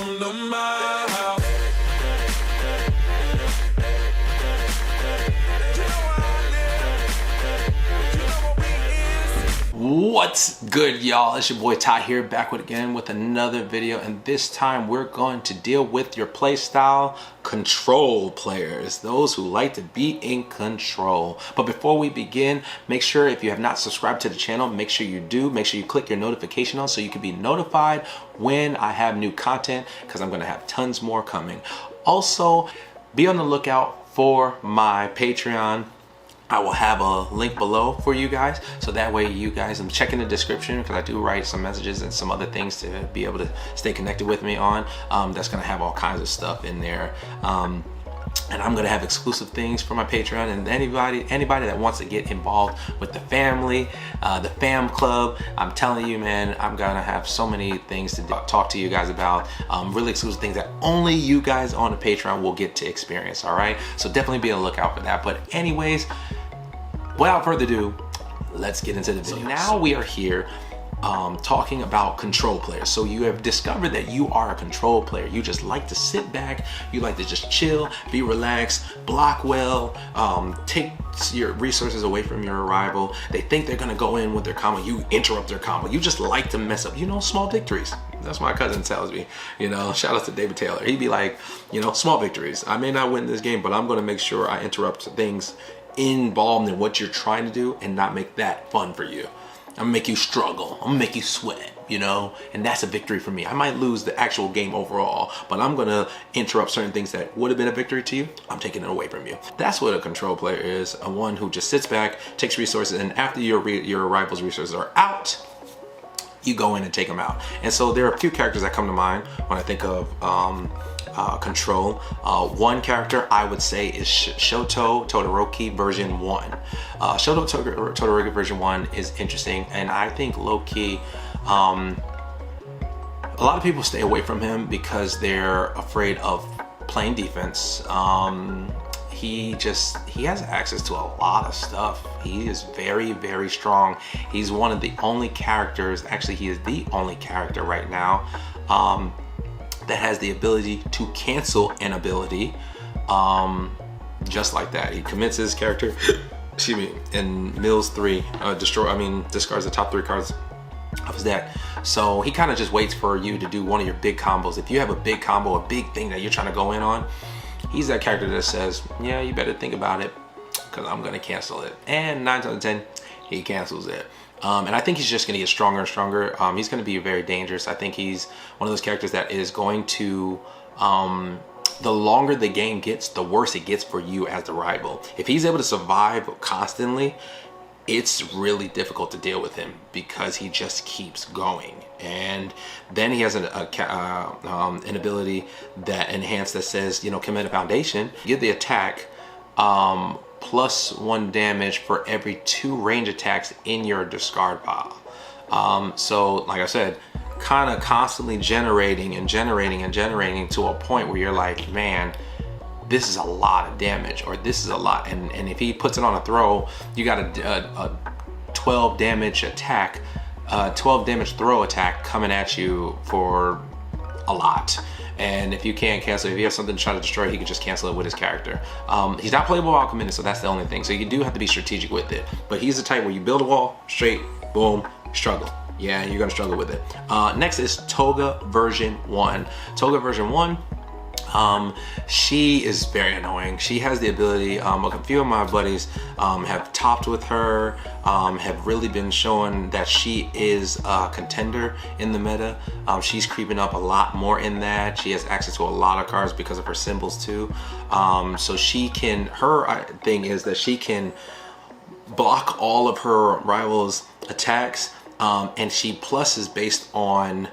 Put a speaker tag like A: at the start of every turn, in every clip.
A: Welcome to my house.
B: What's good, y'all? It's your boy Ty here, back with another video, and this time we're going to deal with your playstyle control players, those who like to be in control. But before we begin, make sure if you have not subscribed to the channel, make sure you do. Make sure you click your notification on so you can be notified when I have new content, because I'm going to have tons more coming. Also, be on the lookout for my Patreon. I will have a link below for you guys, so that way you guys, I'm checking the description because I do write some messages and some other things to be able to stay connected with me on. That's gonna have all kinds of stuff in there. And I'm gonna have exclusive things for my Patreon, and anybody that wants to get involved with the family, the fam club, I'm telling you, man, I'm gonna have so many things to talk to you guys about, really exclusive things that only you guys on the Patreon will get to experience. All right, so definitely be on the lookout for that. But anyways, without further ado, let's get into the video. So now we are here talking about control players. So you have discovered that you are a control player. You just like to sit back, you like to just chill, be relaxed, block well, take your resources away from your rival. They think they're gonna go in with their combo, you interrupt their combo. You just like to mess up, small victories. That's what my cousin tells me, shout out to David Taylor. He'd be like, small victories. I may not win this game, but I'm gonna make sure I interrupt things involved in what you're trying to do and not make that fun for you. I'm gonna make you struggle, I'm gonna make you sweat, and that's a victory for me. I might lose the actual game overall, but I'm gonna interrupt certain things that would have been a victory to you. I'm taking it away from you. That's what a control player is, a one who just sits back, takes resources, and after your rival's resources are out, you go in and take them out. And so there are a few characters that come to mind when I think of control. One character I would say is Shoto Todoroki version 1. Shoto Todoroki version 1 is interesting, and I think Loki, a lot of people stay away from him because they're afraid of playing defense. He has access to a lot of stuff. He is very, very strong. He's one of the only characters, actually he is the only character right now that has the ability to cancel an ability just like that. He commits his character, excuse me, in Mills 3, discards the top 3 cards of his deck. So he kind of just waits for you to do one of your big combos. If you have a big combo, a big thing that you're trying to go in on, he's that character that says, yeah, you better think about it because I'm gonna cancel it. And 9 times out of 10, he cancels it. And I think he's just gonna get stronger and stronger. He's gonna be very dangerous. I think he's one of those characters that is going to, the longer the game gets, the worse it gets for you as the rival. If he's able to survive constantly, it's really difficult to deal with him because he just keeps going. And then he has an ability that that says, commit a foundation, give the attack +1 damage for every 2 range attacks in your discard pile. So like I said, kind of constantly generating to a point where you're like, man, this is a lot of damage, or this is a lot. And if he puts it on a throw, you got a 12 damage attack, 12 damage throw attack coming at you for a lot. And if you can't cancel, if you have something to try to destroy, he can just cancel it with his character. He's not playable while committed, so that's the only thing. So you do have to be strategic with it. But he's the type where you build a wall, straight, boom, struggle. Yeah, you're gonna struggle with it. Next is Toga version 1. Toga version 1. She is very annoying. She has the ability, a few of my buddies have topped with her, have really been showing that she is a contender in the meta. She's creeping up a lot more in that. She has access to a lot of cards because of her symbols too. So her thing is that she can block all of her rivals' attacks, and she pluses based on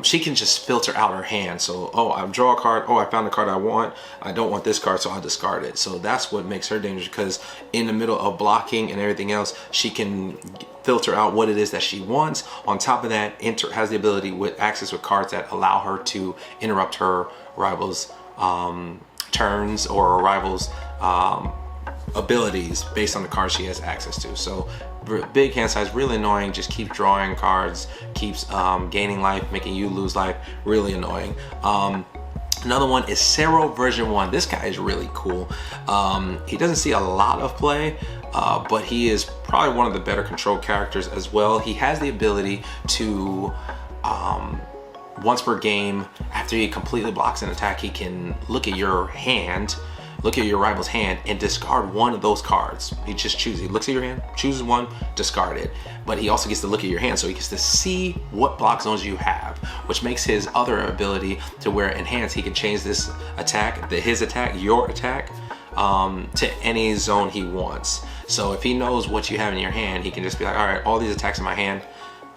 B: she can just filter out her hand. So, oh, I draw a card, oh, I found the card I want, I don't want this card, so I'll discard it. So that's what makes her dangerous, because in the middle of blocking and everything else, she can filter out what it is that she wants. On top of that, has the ability with access with cards that allow her to interrupt her rivals' turns or rivals' abilities based on the cards she has access to. So big hand size, really annoying. Just keeps drawing cards, keeps gaining life, making you lose life. Really annoying. Another one is Sero version 1. This guy is really cool. He doesn't see a lot of play, but he is probably one of the better control characters as well. He has the ability to, once per game, after he completely blocks an attack, he can look at your hand, look at your rival's hand, and discard one of those cards. He just chooses, he looks at your hand, chooses one, discard it. But he also gets to look at your hand, so he gets to see what block zones you have, which makes his other ability to where enhance, he can change this attack, his attack, your attack, to any zone he wants. So if he knows what you have in your hand, he can just be like, all right, all these attacks in my hand,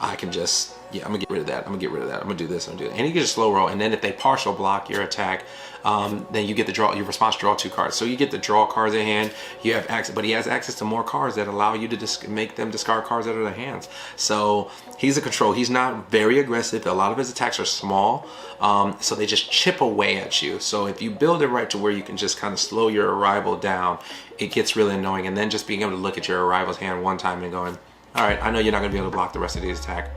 B: I can just, yeah, I'm gonna get rid of that. I'm gonna get rid of that. I'm gonna do this. I'm gonna do that. And he can just slow roll. And then if they partial block your attack, then you get to draw, your response draw 2 cards. So you get to draw cards in hand. You have access, but he has access to more cards that allow you to make them discard cards out of their hands. So he's a control. He's not very aggressive. A lot of his attacks are small, so they just chip away at you. So if you build it right to where you can just kind of slow your rival down, it gets really annoying. And then just being able to look at your rival's hand one time and going, all right, I know you're not gonna be able to block the rest of these attack.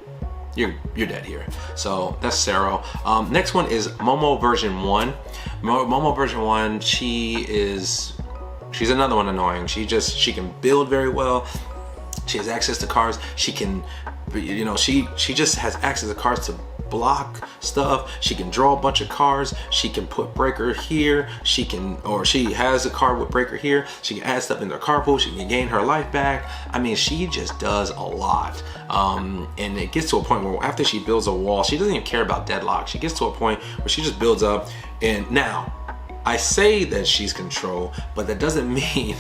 B: You're dead here. So that's Sero. Next one is Momo version 1. Momo version 1, she's another one annoying. She can build very well. She has access to cards. She can, you know, she just has access to cards to block stuff. She can draw a bunch of cards. She can put breaker here. She has a card with breaker here. She can add stuff in her card pool. She can gain her life back. I mean, she just does a lot. And it gets to a point where after she builds a wall, she doesn't even care about deadlock. She gets to a point where she just builds up. And now, I say that she's control, but that doesn't mean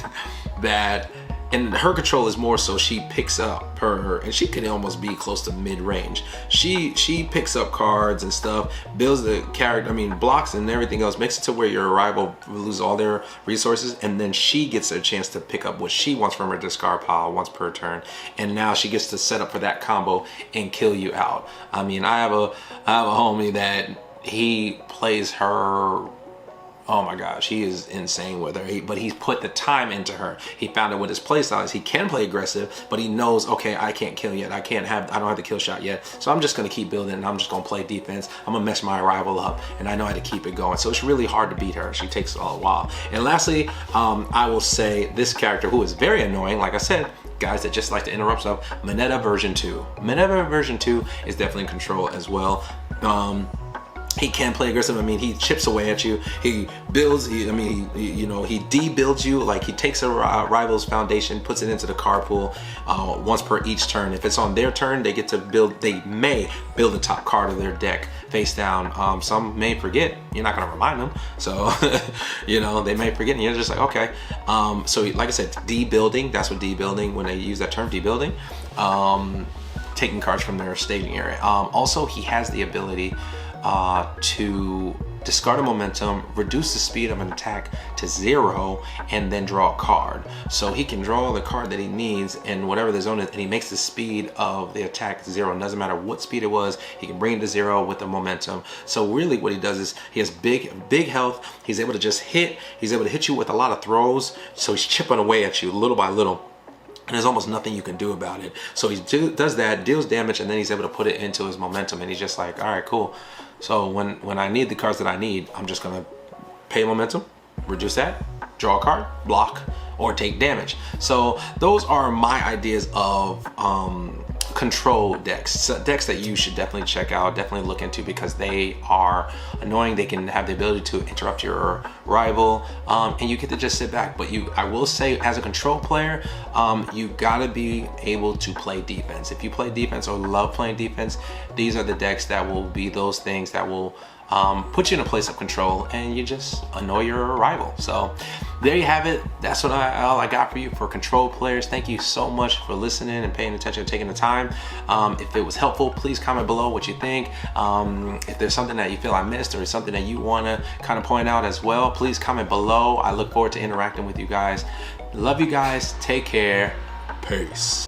B: that. And her control is more so she picks up her, and she can almost be close to mid-range. She picks up cards and stuff, builds the character, I mean blocks and everything else, makes it to where your rival loses all their resources, and then she gets a chance to pick up what she wants from her discard pile once per turn. And now she gets to set up for that combo and kill you out. I mean, I have a homie that he plays her. Oh my gosh, he is insane with her. But he's put the time into her. He found out what his play style is. He can play aggressive, but he knows, okay, I can't kill yet. I don't have the kill shot yet. So I'm just gonna keep building and I'm just gonna play defense. I'm gonna mess my rival up, and I know how to keep it going. So it's really hard to beat her. She takes a while. And lastly, I will say this character who is very annoying, like I said, guys that just like to interrupt stuff, Minerva version 2. Minerva version 2 is definitely in control as well. He can play aggressive. I mean, he chips away at you. He builds. he de-builds you. Like, he takes a rival's foundation, puts it into the card pool once per each turn. If it's on their turn, they get to build. They may build the top card of their deck face down. Some may forget. You're not gonna remind them, so you know they may forget, and you're just like, okay. So like I said, de-building. That's what de-building. When they use that term, de-building. Taking cards from their staging area. Also, he has the ability to discard a momentum, reduce the speed of an attack to 0, and then draw a card. So he can draw the card that he needs in whatever the zone is, and he makes the speed of the attack 0. It doesn't matter what speed it was, he can bring it to 0 with the momentum. So really what he does is he has big health. He's able to just hit. He's able to hit you with a lot of throws. So he's chipping away at you little by little. And there's almost nothing you can do about it. So he does that, deals damage, and then he's able to put it into his momentum. And he's just like, all right, cool. So when I need the cards that I need, I'm just gonna pay momentum, reduce that, draw a card, block, or take damage. So those are my ideas of control decks. So decks that you should definitely check out, definitely look into, because they are annoying. They can have the ability to interrupt your rival, and you get to just sit back. But I will say, as a control player, you gotta be able to play defense. If you play defense or love playing defense, these are the decks that will be those things that will put you in a place of control, and you just annoy your rival. So there you have it. That's what all I got for you for control players. Thank you so much for listening and paying attention and taking the time. If it was helpful, please comment below what you think. If there's something that you feel I missed, or something that you want to kind of point out as well, please comment below. I look forward to interacting with you guys. Love you guys. Take care. Peace.